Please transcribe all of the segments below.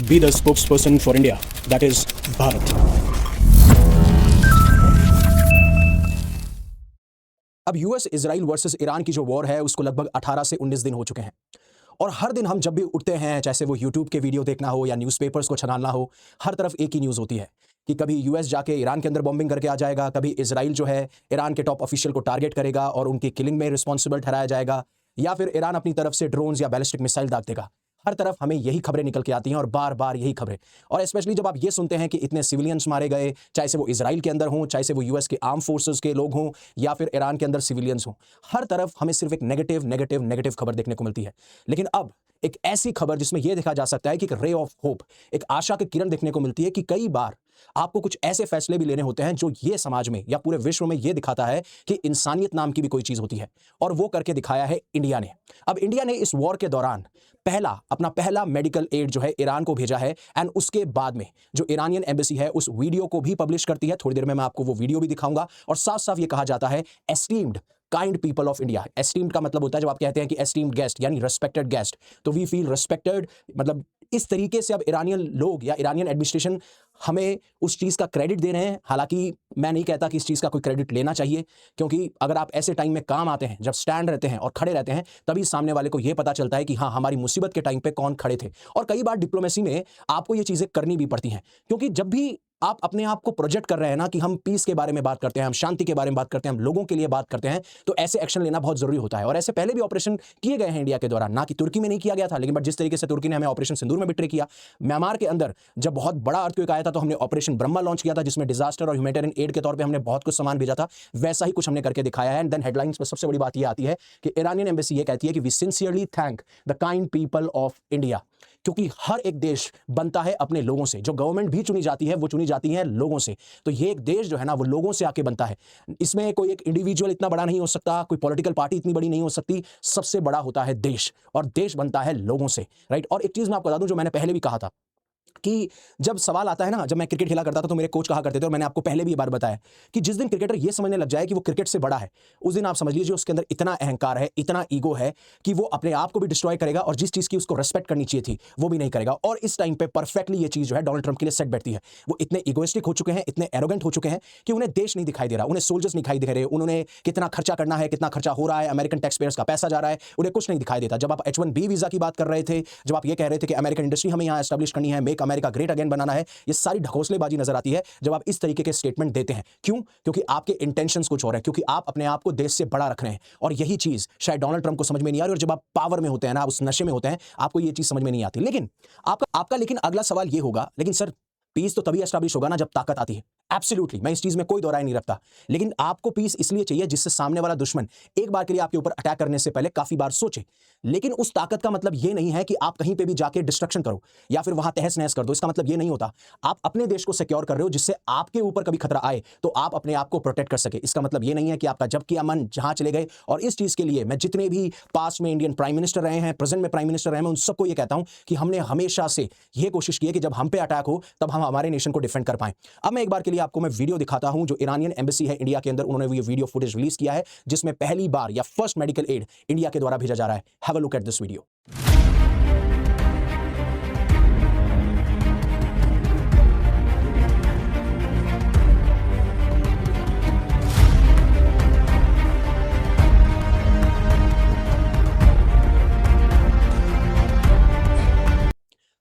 be the spokesperson for India, that is Bharat. अब US Israel versus Iran की जो war है उसको लगभग 18 से 19 दिन हो चुके हैं और हर दिन हम जब भी उठते हैं, चाहे वो यूट्यूब के वीडियो देखना हो या न्यूज़पेपर्स को छनालना हो, हर तरफ एक ही न्यूज़ होती है कि कभी यूएस जाके ईरान के अंदर बॉम्बिंग करके आ जाएगा, कभी इजराइल जो है ईरान के टॉप ऑफिशियल को टारगेट करेगा और उनकी किलिंग में रिस्पॉन्सिबल ठहराया जाएगा, या फिर ईरान अपनी तरफ से ड्रोन्स या बैलिस्टिक मिसाइल दाग देगा। हर तरफ हमें यही खबरें निकल के आती हैं और बार बार यही खबरें। और स्पेशली जब आप ये सुनते हैं कि इतने सिविलियंस मारे गए, चाहे से वो इजराइल के अंदर हों, चाहे से वो यूएस के आर्म फोर्सेस के लोग हों या फिर ईरान के अंदर सिविलियंस हों, हर तरफ हमें सिर्फ एक नेगेटिव खबर देखने को मिलती है। लेकिन अब एक ऐसी खबर जिसमें यह देखा जा सकता है कि एक रे ऑफ होप, एक आशा की किरण देखने को मिलती है कि कई बार आपको कुछ ऐसे फैसले भी लेने होते हैं जो ये समाज में या पूरे विश्व में ये दिखाता है कि इंसानियत नाम की भी कोई चीज होती है, और वो करके दिखाया है इंडिया ने। अब इंडिया ने इस वॉर के दौरान अपना पहला मेडिकल एड जो है ईरान को भेजा है, एंड उसके बाद में जो ईरानियन एम्बेसी है उस वीडियो को भी पब्लिश करती है। थोड़ी देर में मैं आपको वो वीडियो भी दिखाऊंगा। और साफ साफ ये कहा जाता है esteemed kind people of India. Esteemed का मतलब होता है जब आप कहते हैं कि एस्टीम्ड गेस्ट यानी रेस्पेक्टेड गेस्ट, तो वी फील रेस्पेक्टेड। मतलब इस तरीके से अब ईरानियन लोग या ईरानियन एडमिनिस्ट्रेशन हमें उस चीज़ का क्रेडिट दे रहे हैं। हालांकि मैं नहीं कहता कि इस चीज़ का कोई क्रेडिट लेना चाहिए, क्योंकि अगर आप ऐसे टाइम में काम आते हैं, जब स्टैंड रहते हैं और खड़े रहते हैं, तभी सामने वाले को यह पता चलता है कि हाँ, हमारी मुसीबत के टाइम पे कौन खड़े थे। और कई बार डिप्लोमेसी में आपको ये चीज़ें करनी भी पड़ती हैं, क्योंकि जब भी आप अपने आप को प्रोजेक्ट कर रहे हैं ना कि हम पीस के बारे में बात करते हैं, हम शांति के बारे में बात करते हैं, हम लोगों के लिए बात करते हैं, तो ऐसे एक्शन लेना बहुत जरूरी होता है। और ऐसे पहले भी ऑपरेशन किए गए हैं इंडिया के द्वारा, ना कि तुर्की में नहीं किया गया था, लेकिन बट जिस तरीके से तुर्की ने हमें ऑपरेशन सिंदूर में बिट्रे किया, म्यांमार के अंदर जब बहुत बड़ा अर्थक्वेक आया था तो हमने ऑपरेशन ब्रह्मा लॉन्च किया था, जिसमें डिजास्टर और ह्यूमैनिटेरियन एड के तौर पे हमने बहुत कुछ सामान भेजा था। वैसा ही कुछ हमने करके दिखाया है। एंड देन हेडलाइंस में सबसे बड़ी बात यह आती है कि ईरानियन एम्बेसी ये कहती है कि we sincerely thank the kind people of India, क्योंकि हर एक देश बनता है अपने लोगों से। जो गवर्नमेंट भी चुनी जाती है वो चुनी जाती है लोगों से। तो ये एक देश जो है ना वो लोगों से आके बनता है। इसमें कोई एक इंडिविजुअल इतना बड़ा नहीं हो सकता, कोई पॉलिटिकल पार्टी इतनी बड़ी नहीं हो सकती। सबसे बड़ा होता है देश, और देश बनता है लोगों से, राइट। और एक चीज मैं आपको बता दूं जो मैंने पहले भी कहा था कि जब सवाल आता है ना, जब मैं क्रिकेट खेला करता था तो मेरे कोच कहा करते थे, और मैंने आपको पहले भी ये बात बताया कि जिस दिन क्रिकेटर ये समझने लग जाए कि वो क्रिकेट से बड़ा है, उस दिन आप समझ लीजिए उसके अंदर इतना अहंकार है, इतना ईगो है कि वो अपने आप को भी डिस्ट्रॉय करेगा और जिस चीज की उसको रेस्पेक्ट करनी चाहिए थी वो भी नहीं करेगा। और इस टाइम पे परफेक्टली ये चीज जो है डोनाल्ड ट्रंप के लिए सेट बैठती है। वो इतने इगोइस्टिक हो चुके हैं, इतने एरोगेंट हो चुके हैं कि उन्हें देश नहीं दिखाई दे रहा, उन्हें सोल्जर्स नहीं दिखाई दे रहे, उन्होंने कितना खर्चा करना है, कितना खर्चा हो रहा है, अमेरिकन टैक्स पेयर्स का पैसा जा रहा है, उन्हें कुछ नहीं दिखाई देता। जब आप H1B वीजा की बात कर रहे थे, जब आप ये कह रहे थे कि अमेरिकन इंडस्ट्री हमें यहाँ एस्टैब्लिश करनी है, मेक अमेरिका ग्रेट अगेन बनाना है, ये सारी ढकोसलेबाजी नजर आती है जब आप इस तरीके के स्टेटमेंट देते हैं। क्यों? क्योंकि आपके इंटेंशंस कुछ और है, क्योंकि आप अपने आप को देश से बड़ा रख रहे हैं। और यही चीज शायद डोनाल्ड ट्रंप को समझ में नहीं आ रही, और जब आप पावर में होते हैं ना, आप उस नशे में होते हैं, आपको ये चीज समझ में नहीं आती। लेकिन आपका लेकिन अगला सवाल ये होगा, लेकिन सर पीस तो तभी एस्टैब्लिश होगा ना जब ताकत आती है। एब्सोल्युटली, मैं इस चीज में कोई दो राय नहीं रखता। लेकिन आपको पीस इसलिए चाहिए जिससे सामने वाला दुश्मन एक बार के लिए आपके ऊपर अटैक करने से पहले काफी बार सोचे। लेकिन उस ताकत का मतलब यह नहीं है कि आप कहीं पे भी जाके डिस्ट्रक्शन करो या फिर वहां तहस नहस कर दो। इसका मतलब यह नहीं होता। आप अपने देश को सिक्योर कर रहे हो जिससे आपके ऊपर कभी खतरा आए तो आप अपने आप को प्रोटेक्ट कर सके। इसका मतलब यह नहीं है कि आपका जब किया मन जहां चले गए। और इस चीज के लिए मैं जितने भी पास्ट में इंडियन प्राइम मिनिस्टर रहे हैं, प्रेजेंट में प्राइम मिनिस्टर रहे हैं, मैं उन सबको यह कहता हूं कि हमने हमेशा से यह कोशिश की है कि जब हम पे अटैक हो तब हम हमारे नेशन को डिफेंड कर पाएं। अब मैं एक बार के लिए आपको मैं वीडियो दिखाता हूं जो ईरानियन एम्बेसी है इंडिया के अंदर, उन्होंने ये वीडियो फुटेज रिलीज किया है जिसमें पहली बार या फर्स्ट मेडिकल एड इंडिया के द्वारा भेजा जा रहा है। Have a look at this video.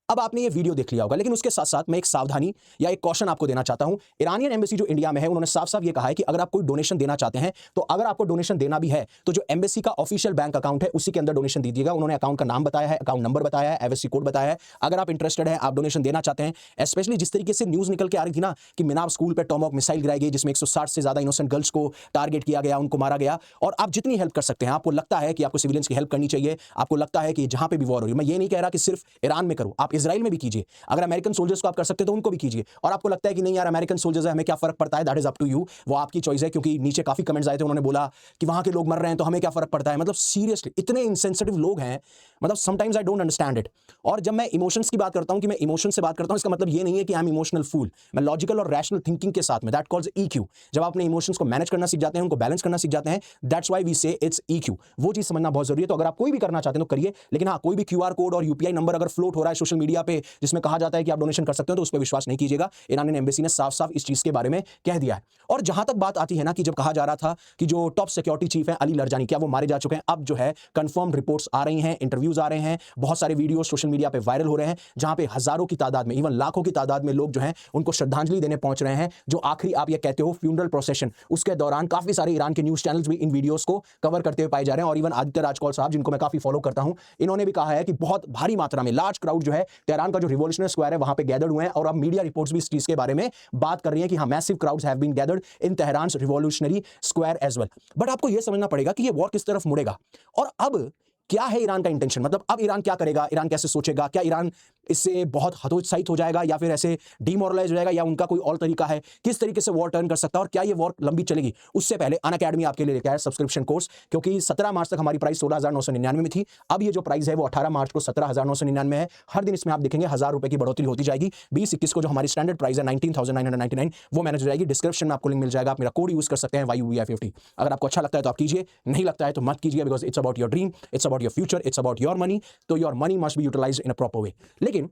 अब आपने ये वीडियो देख लिया होगा, लेकिन उसके साथ साथ मैं एक सावधानी या एक कॉशन आपको देना चाहता हूं। ईरानियन एम्बेसी जो इंडिया में है, उन्होंने साफ साफ ये कहा है कि अगर आप कोई डोनेशन देना चाहते हैं, तो अगर आपको डोनेशन देना भी है तो जो एम्बेसी का ऑफिशियल बैंक अकाउंट है उसी के अंदर डोनेशन दीजिएगा। उन्होंने अकाउंट का नाम बताया है, अकाउंट नंबर बताया है, एफएससी कोड बताया है। अगर आप इंटरेस्टेड हैं, आप डोनेशन देना चाहते हैं, स्पेशली जिस तरीके से न्यूज निकल के आ रही थी ना कि मिनाब स्कूल पर टॉमहॉक मिसाइल गिराई गई जिसमें 160 से ज्यादा इनोसेंट गर्ल्स को टारगेट किया गया, उनको मारा गया। और आप जितनी हेल्प कर सकते हैं, आपको लगता है कि आपको सिविलियंस की हेल्प करनी चाहिए, आपको लगता है कि जहां पे भी वॉर हो रही है, मैं ये नहीं कह रहा कि सिर्फ ईरान में करो, आप इजराइल में भी कीजिए। अगर अमेरिकन सोल्जर्स को आप कर सकते तो उनको भी कीजिए। और आपको लगता है कि नहीं यार अमेरिकन सोल्जर्स है, हमें क्या फर्क पड़ता है, that is up to you, वो आपकी चॉइस है। क्योंकि नीचे काफी कमेंट्स आए थे, उन्होंने बोला कि वहां के लोग मर रहे हैं तो हमें क्या फर्क पड़ता है। मतलब सीरियसली इतने इनसेंसिटिव लोग हैं, मतलब sometimes I don't understand it. और जब मैं इमोशंस की बात करता हूं कि मैं इमोशन से बात करता हूं, इसका मतलब ये नहीं है कि आई एम इमोशनल फूल। मैं लॉजिकल और रैशनल थिंकिंग के साथ में, दैट कॉल्स EQ। जब आप अपने इमोशंस को मैनेज करना सीख जाते हैं, उनको बैलेंस करना सीख जाते हैं, दैट्स व्हाई वी से इट्स EQ। वो चीज समझना बहुत जरूरी है। तो अगर आप कोई भी करना चाहते हैं तो करिए, लेकिन हाँ, कोई भी QR कोड और UPI नंबर अगर फ्लोट हो रहा है सोशल मीडिया मीडिया पे जिसमें कहा जाता है कि आप डोनेशन कर सकते हो, तो उस पर विश्वास नहीं कीजिएगा। ईरानियन एम्बेसी ने साफ साफ इस चीज के बारे में कह दिया है। और जहां तक बात आती है ना कि जब कहा जा रहा था कि जो टॉप सिक्योरिटी चीफ है अली लरजानी, क्या वो मारे जा चुके हैं, अब जो है कंफर्म रिपोर्ट्स आ रही हैं, इंटरव्यूज आ रहे हैं, बहुत सारे वीडियो सोशल मीडिया पे वायरल हो रहे हैं, जहां पे हजारों की तादाद में, इवन लाखों की तादाद में लोग जो हैं उनको श्रद्धांजलि देने पहुंच रहे हैं। जो आखिरी आप ये कहते हो फ्यूनरल प्रोसेशन, उसके दौरान काफी सारे ईरान के न्यूज चैनल्स भी इन वीडियोस को कवर करते हुए पाए जा रहे हैं। और इवन आदित्य राजकौल साहब, जिनको मैं काफी फॉलो करता हूं, इन्होंने भी कहा है कि बहुत भारी मात्रा में लार्ज क्राउड जो है तेहरान का जो रिवॉल्यूशनरी स्क्वायर है वहां पे गैदर्ड हुए हैं। और अब मीडिया रिपोर्ट्स भी इस चीज के बारे में बात कर रही हैं कि हाँ, massive crowds have been gathered in Tehran's revolutionary square as well. But आपको यह समझना पड़ेगा कि ये वॉर किस तरफ मुड़ेगा और अब क्या है ईरान का इंटेंशन। मतलब अब ईरान क्या करेगा, ईरान कैसे सोचेगा, क्या ईरान इससे बहुत हतोत्साहित हो जाएगा या फिर ऐसे डिमोरलाइज हो जाएगा, या उनका कोई और तरीका है, किस तरीके से वॉर टर्न कर सकता है और क्या ये वॉर लंबी चलेगी। उससे पहले अनअकैडमी आपके लिए लेकर आया सब्सक्रिप्शन कोर्स, क्योंकि 17 मार्च तक हमारी प्राइस 16,999 में थी, अब ये जो प्राइस है वो 18 मार्च को 17,999 है। हर दिन इसमें आप देखेंगे 1,000 रुपए की बढ़ोतरी होती जाएगी। 20-21 को जो हमारी स्टैंडर्ड प्राइस है 19,999 वो मैनेज हो जाएगी। डिस्क्रिप्शन में आपको लिंक मिल जाएगा, आप मेरा कोड यूज कर सकते हैं YUVI50। अगर आपको अच्छा लगता है तो आप कीजिए, नहीं लगता है तो मत कीजिए, because it's about your dream, it's about your future, it's about your money. तो your money must be utilised in a proper way. लेकिन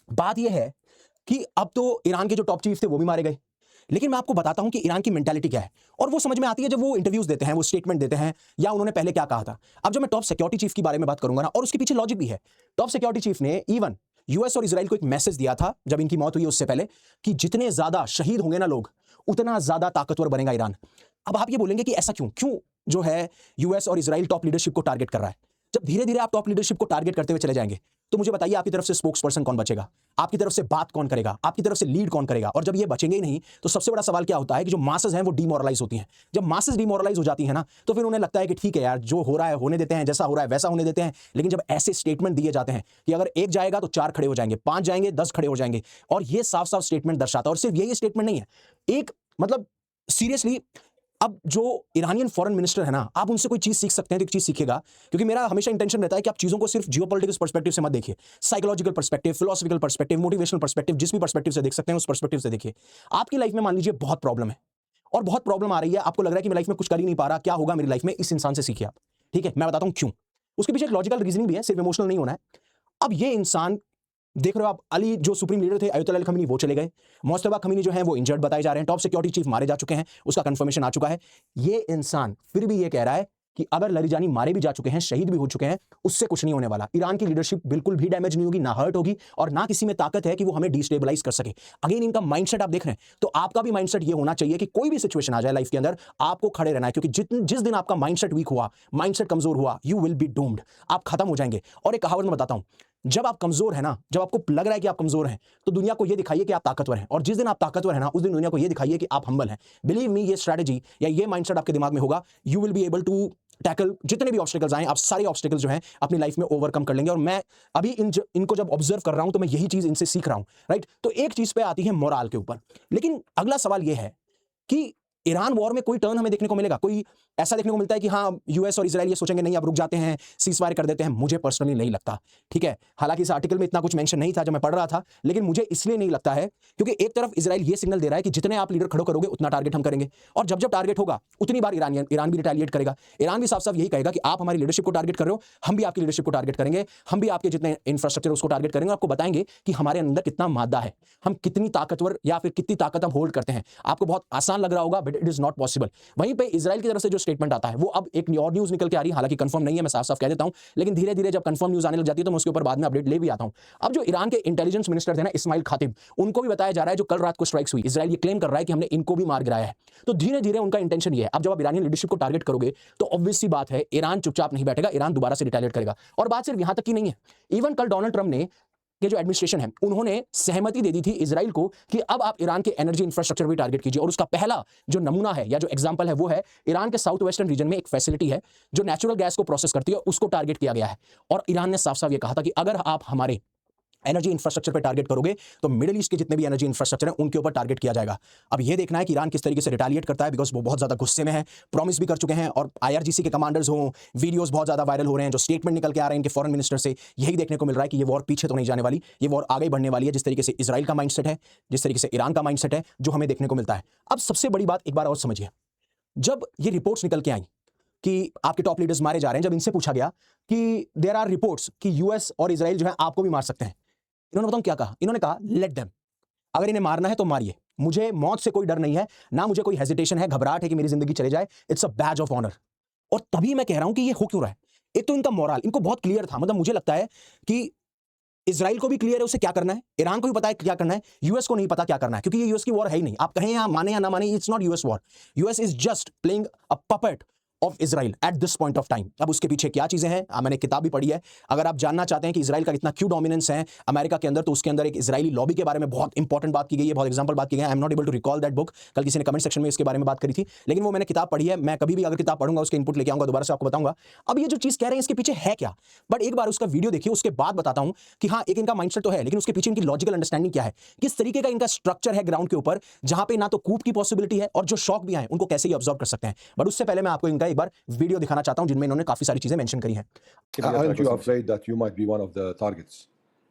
बात यह है कि अब तो ईरान के जो टॉप चीफ थे वो भी मारे गए, लेकिन मैं आपको बताता हूं कि ईरान की मेंटालिटी क्या है, और वो समझ में आती है जब वो इंटरव्यूज देते हैं, वो स्टेटमेंट देते हैं, या उन्होंने पहले क्या कहा था। अब जब मैं टॉप सिक्योरिटी चीफ के बारे में बात करूंगा ना, और उसके पीछे लॉजिक भी है। टॉप सिक्योरिटी चीफ ने इवन यूएस और इजराइल को एक मैसेज दिया था जब इनकी मौत हुई उससे पहले, कि जितने ज्यादा शहीद होंगे ना लोग, उतना ज्यादा ताकतवर बनेगा ईरान। अब आप ये बोलेंगे कि ऐसा क्यों क्यों जो है यूएस और इजराइल टॉप लीडरशिप को टारगेट कर रहा है। जब धीरे धीरे आप टॉप लीडरशिप को टारगेट करते हुए चले जाएंगे, तो मुझे बताइए आपकी तरफ से स्पोक्स पर्सन कौन बचेगा, आपकी तरफ से बात कौन करेगा, आपकी तरफ से लीड कौन करेगा। और जब ये बचेंगे ही नहीं, तो सबसे बड़ा सवाल क्या होता है कि जो मासेस हैं वो डिमोरलाइज होती हैं। जब मासेस डिमोरलाइज हो जाती है ना, तो फिर उन्हें लगता है कि ठीक है यार, जो हो रहा है होने देते हैं, जैसा हो रहा है वैसा होने देते हैं। लेकिन जब ऐसे स्टेटमेंट दिए जाते हैं कि अगर एक जाएगा तो 4 खड़े हो जाएंगे, 5 जाएंगे 10 खड़े हो जाएंगे, और ये साफ साफ स्टेटमेंट दर्शाता है। और सिर्फ यही स्टेटमेंट नहीं है, एक मतलब सीरियसली, अब जो ईरानियन फॉरेन मिनिस्टर है ना, आप उनसे कोई चीज सीख सकते हैं तो एक चीज सीखेगा, क्योंकि मेरा हमेशा इंटेंशन रहता है कि आप चीजों को सिर्फ जियोपॉलिटिक्स पर्सपेक्टिव से मत देखिए, psychological perspective, philosophical perspective, motivational perspective, जिस भी पर्सपेक्टिव से देख सकते हैं उस पर्सपेक्टिव से देखिए। आपकी लाइफ में मान लीजिए बहुत प्रॉब्लम है, और बहुत प्रॉब्लम आ रही है, आपको लग रहा है कि मैं लाइफ में कुछ कर ही नहीं पा रहा, क्या होगा मेरी लाइफ में, इस इंसान से सीखिए आप। ठीक है, मैं बताता हूं क्यों। उसके पीछे एक लॉजिकल रीजनिंग भी है, सिर्फ इमोशनल नहीं होना है। अब ये इंसान देख रहे हो आप, अली जो सुप्रीम लीडर थे अयतुल्ला अली खमीनी, वो चले गए। मुस्तफा खमीनी जो हैं वो इंजर्ड बताए जा रहे हैं। टॉप सिक्योरिटी चीफ मारे जा चुके हैं, उसका कंफर्मेशन आ चुका है। ये इंसान फिर भी ये कह रहा है कि अगर लरिजानी मारे भी जा चुके हैं, शहीद भी हो चुके हैं, उससे कुछ नहीं होने वाला। ईरान की लीडरशिप बिल्कुल भी डैमेज नहीं होगी, ना हर्ट होगी, और ना किसी में ताकत है कि वो हमें डिस्टेबलाइज कर सके। अगेन इनका माइंडसेट आप देख रहे हैं, तो आपका भी माइंडसेट ये होना चाहिए कि कोई भी सिचुएशन आ जाए लाइफ के अंदर, आपको खड़े रहना है, क्योंकि जिस दिन आपका माइंडसेट वीक हुआ, माइंडसेट कमजोर हुआ, यू विल बी डूम्ड, आप खत्म हो जाएंगे। और एक कहावत मैं बताता हूं, जब आप कमजोर है ना, जब आपको लग रहा है कि आप कमजोर हैं, तो दुनिया को यह दिखाइए कि आप ताकतवर हैं, और जिस दिन आप ताकतवर हैं ना, उस दिन दुनिया को यह दिखाइए कि आप हम्बल हैं। बिलीव मी, ये स्ट्रेटजी या ये माइंडसेट आपके दिमाग में होगा, you will be able to tackle जितने भी ऑब्स्टिकल्स आए, आप सारे ऑब्स्टिकल्स जो हैं अपनी लाइफ में ओवरकम कर लेंगे। और मैं अभी इनको जब ऑब्जर्व कर रहा हूं, तो मैं यही चीज इनसे सीख रहा हूं, राइट। तो एक चीज पे आती है मोरल के ऊपर, लेकिन अगला सवाल यह है कि ईरान वॉर में कोई टर्न हमें देखने को मिलेगा, कोई ऐसा देखने को मिलता है कि हाँ यूएस और इजराइल ये सोचेंगे नहीं अब रुक जाते हैं, सीजफायर कर देते हैं। मुझे पर्सनली नहीं लगता, ठीक है। हालांकि इस आर्टिकल में इतना कुछ मेंशन नहीं था जब मैं पढ़ रहा था, लेकिन मुझे इसलिए नहीं लगता है क्योंकि एक तरफ इजराइल ये सिग्नल दे रहा है कि जितने आप लीडर खड़े करोगे उतना टारगेट हम करेंगे, और जब जब टारगेट होगा उतनी बार ईरान भी रिटेलिएट करेगा। ईरान भी साफ साफ यही कहेगा कि आप हमारी लीडरशिप को टारगेट कर रहे हो, हम भी आपकी लीडरशिप को टारगेट करेंगे, हम भी आपके जितने इंफ्रास्ट्रक्चर उसको टारगेट करेंगे, आपको बताएंगे कि हमारे अंदर कितना मादा है, हम कितनी ताकतवर या फिर कितनी ताकत हम होल्ड करते हैं। आपको बहुत आसान लग रहा होगा, but it is not possible. वहीं पे इजराइल की तरफ से जो स्टेटमेंट आता है वो अब एक और न्यूज निकल के आ रही है, हालांकि कंफर्म नहीं है, मैं साफ साफ कह देता हूं, लेकिन धीरे धीरे जब कंफर्म न्यूज आने लग जाती है तो मैं उसके ऊपर बाद में अपडेट ले भी आता हूं। अब जो ईरान के इंटेलिजेंस मिनिस्टर थे ना इस्माइल खातिब, उनको भी बताया जा रहा है जो कल रात को स्ट्राइक्स हुई, इजराइल ये क्लेम कर रहा है कि हमने इनको भी मार गिराया है। तो धीरे धीरे उनका इंटेंशन ये है। अब जब आप ईरानी लीडरशिप को टारगेट करोगे तो ऑब्वियस सी बात है ईरान चुपचाप नहीं बैठेगा, ईरान दोबारा से रिटेलिएट करेगा। और बात सिर्फ यहां तक की नहीं है, इवन कल डोनाल्ड ट्रंप ने के जो एडमिनिस्ट्रेशन है उन्होंने सहमति दे दी थी इजराइल को कि अब आप ईरान के एनर्जी इंफ्रास्ट्रक्चर भी टारगेट कीजिए। और उसका पहला जो नमूना है या जो एग्जांपल है वो है ईरान के साउथ वेस्टर्न रीजन में एक फैसिलिटी है जो नेचुरल गैस को प्रोसेस करती है, उसको टारगेट किया गया है। और ईरान ने साफ साफ ये कहा था कि अगर आप हमारे एनर्जी इंफ्रास्ट्रक्चर पे टारगेट करोगे तो मिडिल ईस्ट के जितने भी एनर्जी इंफ्रास्ट्रक्चर हैं उनके ऊपर टारगेट किया जाएगा। अब ये देखना है कि ईरान किस तरीके से रिटेलिएट करता है, बिकॉज वो बहुत ज्यादा गुस्से में है, प्रॉमिस भी कर चुके हैं, और आईआरजीसी के कमांडर्स हों, वीडियोस बहुत ज्यादा वायरल हो रहे हैं, जो स्टेटमेंट निकल के आ रहे हैं इनके फॉरेन मिनिस्टर से, यही देखने को मिल रहा है कि ये वॉर पीछे तो नहीं जाने वाली, ये वॉर आगे बढ़ने वाली है। जिस तरीके से इजराइल का माइंडसेट है, जिस तरीके से ईरान का माइंडसेट है, जो हमें देखने को मिलता है। अब सबसे बड़ी बात एक बार और समझिए, जब ये रिपोर्ट्स निकल के आई कि आपके टॉप लीडर्स मारे जा रहे हैं, जब इनसे पूछा गया कि देयर आर रिपोर्ट्स कि यूएस और इजराइल जो है आपको भी मार सकते हैं, इन्होंने बताऊं क्या कहा? इन्होंने कहा लेट देम, अगर इन्हें मारना है तो मारिए, मुझे मौत से कोई डर नहीं है, ना मुझे कोई हेजिटेशन है, घबराहट है कि मेरी जिंदगी चले जाए, it's a badge of honour. और तभी मैं कह रहा हूं कि ये हो क्यों रहा है। एक तो इनका मोरल, इनको बहुत क्लियर था, मतलब मुझे लगता है कि इजराइल को भी क्लियर है उसे क्या करना है, ईरान को भी पता है क्या करना है, यूएस को नहीं पता क्या करना है, क्योंकि ये यूएस की वॉर है ही नहीं। आप कहें या माने या ना माने, it's not US war, US is just playing a puppet of Israel at this point of time. अब उसके पीछे क्या चीजें हैं, मैंने किताब भी पढ़ी है। अगर आप जानना चाहते हैं कि इजराइल का कितना क्यों डोमिनेंस है अमेरिका के अंदर, तो उसके अंदर एक इजरायली लॉबी के बारे में बहुत इंपॉर्टेंट बात की गई है, बहुत एग्जांपल बात की गई है। I am not able to recall that book, कल किसी ने कमेंट सेक्शन में इसके बारे में बात करी थी, लेकिन वो मैंने किताब पढ़ी है। मैं कभी भी अगर किताब पढ़ूंगा उसके इनपुट लेके आऊंगा, दोबारा से आपको बताऊंगा। अब ये जो चीज कह रहे हैं इसके पीछे है क्या, बट एक बार उसका वीडियो देखिए, उसके बाद बताता हूं कि हाँ एक इनका माइंडसेट तो है, लेकिन उसके पीछे इनकी लॉजिकल अंडरस्टैंडिंग क्या है, किस तरीके का इनका स्ट्रक्चर है ग्राउंड के ऊपर, जहां पे ना तो कूप की पॉसिबिलिटी है और जो शॉक भी आए उनको कैसे ही ऑब्जर्व कर सकते हैं। बट उससे पहले मैं आपको इनका एक बार वीडियो दिखाना चाहता हूं जिनमें इन्होंने काफी सारी चीजें मेंशन करी हैं। Aren't you afraid that you might be one of the targets?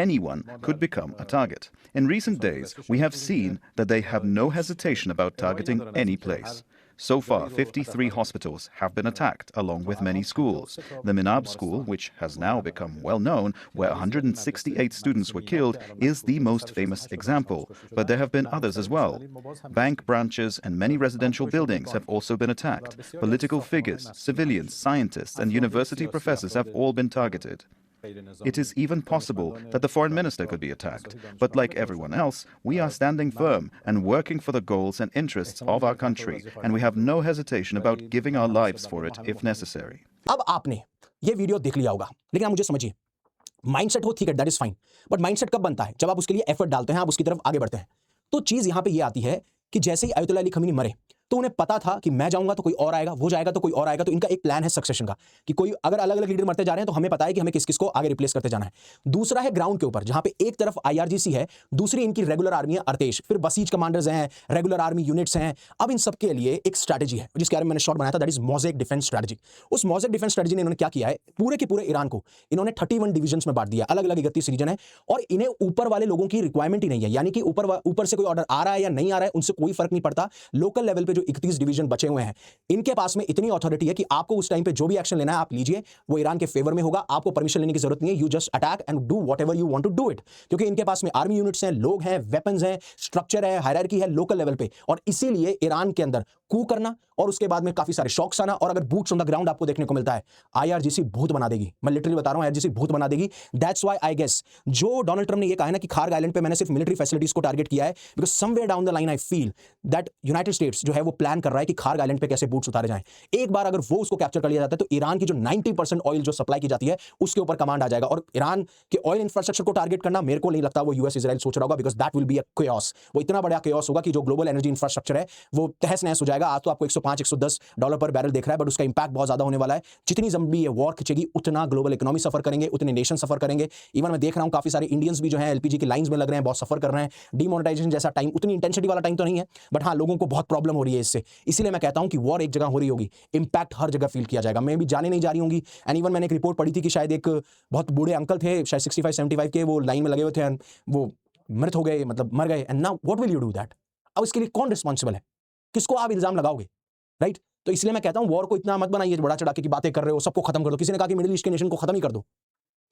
Anyone could become a target. In recent days, we have seen that they have no hesitation about targeting any place. So far, 53 hospitals have been attacked, along with many schools. The Minab school, which has now become well known, where 168 students were killed, is the most famous example, but there have been others as well. Bank branches and many residential buildings have also been attacked. Political figures, civilians, scientists, and university professors have all been targeted. It is even possible that the foreign minister could be attacked. But like everyone else, we are standing firm and working for the goals and interests of our country, and we have no hesitation about giving our lives for it if necessary. अब आपने ये video देख लिया होगा, लेकिन आप मुझे समझिए, माइंडसेट हो ठीक है, that is fine, but mindset कब बनता है? जब आप उसके लिए एफर्ट डालते हैं, आप उसकी तरफ आगे बढ़ते हैं। तो चीज यहां पे ये आती है कि जैसे ही अयतुल्ला अली खमीनी मरे तो उन्हें पता था कि मैं जाऊंगा तो कोई और आएगा, वो जाएगा तो कोई और आएगा, तो इनका एक प्लान है सक्सेशन का कि कोई अगर अलग अलग लीडर मरते जा रहे हैं तो हमें पता है कि हमें किस किस को आगे रिप्लेस करते जाना है। दूसरा है ग्राउंड के ऊपर, जहां पे एक तरफ आईआरजीसी है, दूसरी इनकी रेगुलर आर्मी है अर्तेश, फिर बसीज कमांडर्स हैं, रेगुलर आर्मी यूनिट्स हैं। अब इन सबके लिए एक स्ट्रैटेजी है जिसके बारे में मैंने शॉर्ट बनाया था, that is mosaic defence strategy. उस मोज़ेक डिफेंस स्ट्रैटेजी ने इन्होंने क्या किया है, पूरे के पूरे ईरान को इन्होंने 31 डिविजन्स में बांट दिया, अलग अलग 31 रीजन है, और इन्हें ऊपर वाले लोगों की रिक्वायरमेंट ही नहीं है, यानी कि ऊपर से कोई ऑर्डर आ रहा है या नहीं आ रहा है उनसे कोई फर्क नहीं पड़ता। लोकल लेवल पे जो 31 डिवीजन बचे हुए हैं, इनके पास में इतनी अथॉरिटी है कि आपको उस टाइम पे जो भी एक्शन लेना है आप लीजिए, वो ईरान के फेवर में होगा, आपको परमिशन लेने की जरूरत नहीं है, you just attack and do whatever you want to do it, क्योंकि इनके पास में आर्मी यूनिट्स हैं, लोग हैं, वेपन्स हैं, स्ट्रक्चर है, हायरार्की है लोकल लेवल पे। और इसीलिए ईरान के अंदर कू करना और उसके बाद में काफी सारे शॉक्स आना, और अगर बूट्स ऑन द ग्राउंड आपको देखने को मिलता है, आईआरजीसी भूत बना देगी, मैं लिटरली बता रहा हूं, आईआरजीसी भूत बना देगी। दैट्स व्हाई आई गेस जो डोनाल्ड ट्रम्प ने ये कहा है ना कि खार्ग आइलैंड पे मैंने सिर्फ मिलिट्री फैसिलिटीज को टारगेट किया है, because somewhere down the line I feel that United states जो है वो प्लान कर रहा है कि खार्ग आइलैंड पे कैसे बूट्स उतारे जाएं। एक बार अगर वो उसको कैप्चर कर लिया जाता है तो ईरान की जो 90% ऑयल जो सप्लाई की जाती है उसके ऊपर कमांड आ जाएगा, और ईरान के ऑयल इंफ्रास्ट्रक्चर को टारगेट करना मेरे को नहीं लगता वो यूएस इजराइल सोच रहा होगा, because that will be a chaos। वो इतना बड़ा chaos होगा कि जो ग्लोबल एनर्जी इंफ्रास्ट्रक्चर है वो तहस नहस हो जाएगा। आज तो आपको 105-110 डॉलर पर बैरल देख रहा है, बट उसका इंपैक्ट बहुत ज्यादा होने वाला है। जितनी लंबी ये वॉर खिंचेगी उतना ग्लोबल इकोनॉमी सफर करेंगे, उतने नेशन सफर करेंगे। इवन मैं देख रहा हूं काफी सारे इंडियंस भी जो है एलपीजी की लाइंस में लग रहे हैं, बहुत सफर कर रहे हैं। डिमोनेटाइजेशन जैसा टाइम, उतनी इंटेंसिटी वाला टाइम तो नहीं है, बट हाँ लोगों को बहुत प्रॉब्लम हो रही है इससे। इसीलिए मैं कहता हूं कि वॉर एक जगह हो रही होगी, इंपैक्ट हर जगह फील किया जाएगा। मैं भी जाने नहीं जा रही होंगी, एंड इवन मैंने एक रिपोर्ट पढ़ी थी कि शायद एक बहुत बूढ़े अंकल थे, शायद 65-75 के, वो लाइन में लगे हुए थे, वो मृत हो गए, मतलब मर गए। And now what will you do that? अब इसके लिए कौन रिस्पॉन्सिबल है, किसको आप इल्जाम लगाओगे, राइट? तो इसलिए मैं कहता हूं वॉर को इतना मत बनाइए, बड़ा चढ़ा के की बातें कर रहे हो, सबको खत्म कर दो। किसी ने कहा कि मिडिल ईस्ट के नेशन को खत्म ही कर दो,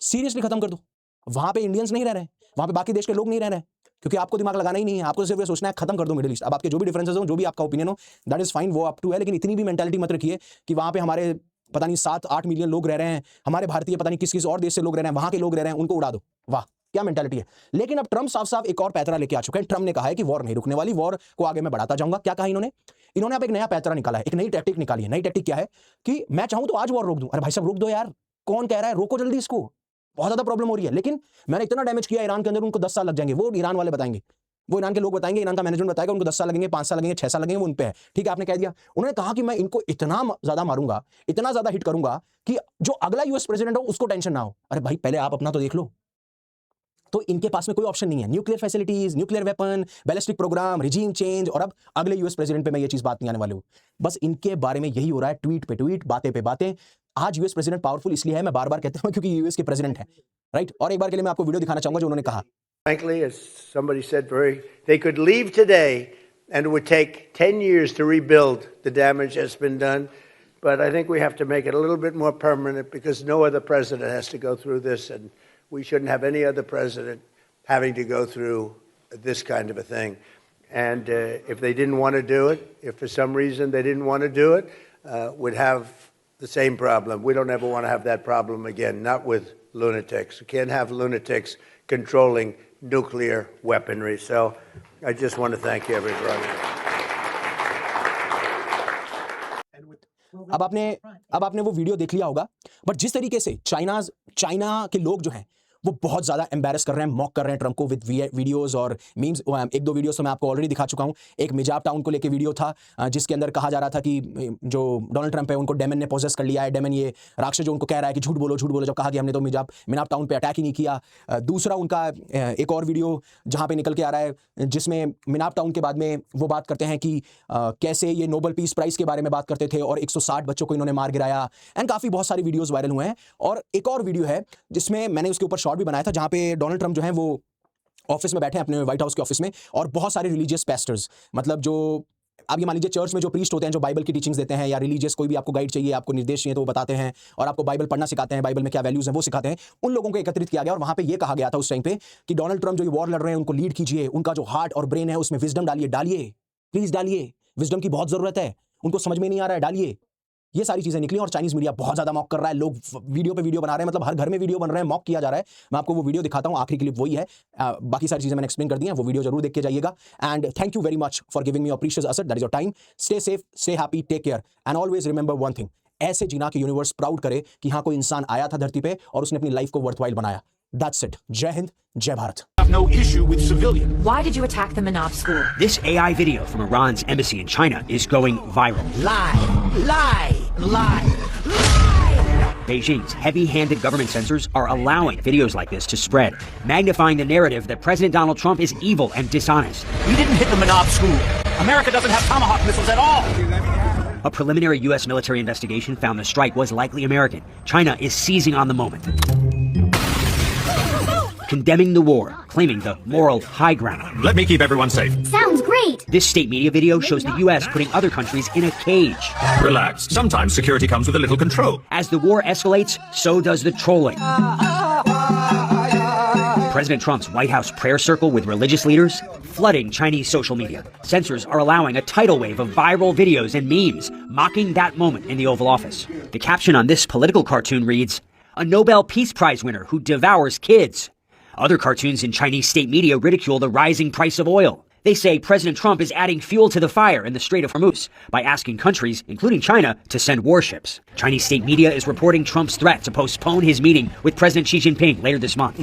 सीरियसली खत्म कर दो। वहां पे इंडियंस नहीं रह रहे हैं, वहां पे बाकी देश के लोग नहीं रह रहे हैं, क्योंकि आपको दिमाग लगाना ही नहीं है, आपको सिर्फ ये सोचना है खत्म कर दो मिडिल ईस्ट। अब आपके जो भी डिफरेंसेस हो, जो भी आपका ओपिनियन हो, दैट इज फाइन, वो अप टू है, लेकिन इतनी भी मेंटालिटी मत रखिए कि वहां पे हमारे पता नहीं 7-8 मिलियन लोग रह रहे हैं, हमारे भारतीय पता नहीं किस किस और देश से लोग रह रहे हैं, वहां के लोग रह रहे हैं, उनको उड़ा दो। वाह क्या मेंटालिटी है। लेकिन अब ट्रम्प साफ साफ एक और पैतरा लेके आ चुके हैं। ट्रम्प ने कहा है कि वॉर नहीं रुकने वाली, वॉर को आगे मैं बढ़ाता जाऊंगा। क्या कहा इन्होंने अब एक नया पैतरा निकाला है, एक नई टैक्टिक निकाली है। नई टैक्टिक क्या है कि मैं चाहूं तो आज वॉर रोक दूं। अरे भाई साहब रोक दो यार, कौन कह रहा है रोको जल्दी इसको, बहुत ज्यादा प्रॉब्लम हो रही है। लेकिन मैंने इतना डैमेज किया ईरान के अंदर, उनको 10 साल लग जाएंगे, वो ईरान वाले बताएंगे, वो ईरान के लोग बताएंगे, ईरान का मैनेजमेंट बताएगा उनको 10 साल लगेंगे, 5 साल लगेंगे, 6 साल लगेंगे, वो उन पे है। ठीक है, आपने कह दिया। उन्होंने कहा कि मैं इनको इतना ज्यादा मारूंगा, इतना ज्यादा हिट करूंगा कि जो अगला यूएस प्रेसिडेंट हो उसको टेंशन ना हो। अरे भाई पहले आप अपना तो देख लो। तो इनके पास में कोई ऑप्शन नहीं है, nuclear facilities, nuclear weapon, ballistic programme, regime change, और अब अगले यूएस प्रेसिडेंट पे मैं ये चीज बात नहीं आने वाली हूं। बस इनके बारे में यही हो रहा है, ट्वीट पे ट्वीट, बातें पे बातें। आज यूएस प्रेसिडेंट पावरफुल इसलिए है, मैं बार बार कहता हूं, क्योंकि यूएस के प्रेसिडेंट है, राइट। और एक बार के लिए मैं आपको वीडियो दिखाना चाहूंगा जो उन्होंने कहा। Frankly, as somebody said, they could leave today and it would take 10 years to rebuild the damage that's been done. But I think we have to make it a little bit more permanent because no other president has to go through this. And we shouldn't have any other president having to go through this kind of a thing. And if they didn't want to do it, if for some reason they didn't want to do it, we'd have the same problem. We don't ever want to have that problem again, not with lunatics. We can't have lunatics controlling nuclear weaponry. So I just want to thank everybody. अब आपने वो video देख लिया होगा, but जिस तरीके से China के लोग जो हैं वो बहुत ज़्यादा एम्बैरस कर रहे हैं, मॉक कर रहे हैं ट्रम्प को विद वीडियोस और मीम्स। एक दो वीडियोस तो मैं आपको ऑलरेडी दिखा चुका हूं। एक मिजाब टाउन को लेके वीडियो था जिसके अंदर कहा जा रहा था कि जो डोनाल्ड ट्रम्प है उनको डेमन ने पोजेस कर लिया है। डेमन ये राक्षस जो उनको कह रहा है कि झूठ बोलो, जब कहा कि हमने तो मिनाब टाउन पे अटैक ही नहीं किया। दूसरा उनका एक और वीडियो जहाँ पे निकल के आ रहा है जिसमें मिनाब टाउन के बाद में वो बात करते हैं कि कैसे ये नोबेल पीस प्राइज़ के बारे में बात करते थे और 160 बच्चों को इन्होंने मार गिराया। एंड काफ़ी बहुत सारी वीडियोज़ वायरल हुए हैं। और एक और वीडियो है जिसमें मैंने उसके ऊपर शॉर्ट भी बनाया था जहाँ पे डोनाल्ड ट्रम्प जो है वो ऑफिस में बैठे हैं, अपने व्हाइट हाउस के ऑफिस में, और बहुत सारे रिलीजियस पेस्टर्स, मतलब जो आप ये मान लीजिए चर्च में जो प्रीस्ट होते हैं जो बाइबल की टीचिंग्स देते हैं या रिलीजियस कोई भी आपको गाइड चाहिए, आपको निर्देश चाहिए तो वो बताते हैं और आपको बाइबल पढ़ना सिखाते हैं, बाइबल में क्या वैल्यूज हैं वो सिखाते हैं। उन लोगों को एकत्रित किया गया और वहां पे ये कहा गया था उस टाइम पे कि डोनाल्ड ट्रम्प जो ये वॉर लड़ रहे हैं उनको लीड कीजिए, उनका जो हार्ट और ब्रेन है उसमें विजडम डालिए, प्लीज डालिए, विजडम की बहुत जरूरत है, उनको समझ में नहीं आ रहा है, डालिए। ये सारी चीजें निकली और चाइनीज मीडिया बहुत ज्यादा मॉक कर रहा है, लोग वीडियो पे वीडियो बना रहे हैं, मतलब हर घर में वीडियो बन रहे हैं, मॉक किया जा रहा है। मैं आपको वो वीडियो दिखाता हूं, आखिरी क्लिप वही है, बाकी सारी चीजें मैंने एक्सप्लेन कर दी हैं, वो वीडियो जरूर देख के जाइएगा। And thank you very much for giving me your precious asset, that is your time. Stay safe, stay happy, take care and always remember one thing, ऐसे जीना कि यूनिवर्स प्राउड करे कि हाँ कोई इंसान आया था धरती पे और उसने अपनी लाइफ को वर्थवाइल बनाया। That's it. जय हिंद, जय Bharat. No issue with civilians. Why did you attack the Manaf school? This AI video from Iran's embassy in China is going viral. Lie. Beijing's heavy-handed government censors are allowing videos like this to spread, magnifying the narrative that President Donald Trump is evil and dishonest. We didn't hit the Manaf school. America doesn't have Tomahawk missiles at all. A preliminary U.S. military investigation found the strike was likely American. China is seizing on the moment, condemning the war, claiming the moral high ground. Let me keep everyone safe. Sounds great. This state media video shows the U.S. putting other countries in a cage. Relax. Sometimes security comes with a little control. As the war escalates, so does the trolling. President Trump's White House prayer circle with religious leaders flooding Chinese social media. Censors are allowing a tidal wave of viral videos and memes mocking that moment in the Oval Office. The caption on this political cartoon reads, "A Nobel Peace Prize winner who devours kids." Other cartoons in Chinese state media ridicule the rising price of oil. They say President Trump is adding fuel to the fire in the Strait of Hormuz by asking countries, including China, to send warships. Chinese state media is reporting Trump's threat to postpone his meeting with President Xi Jinping later this month.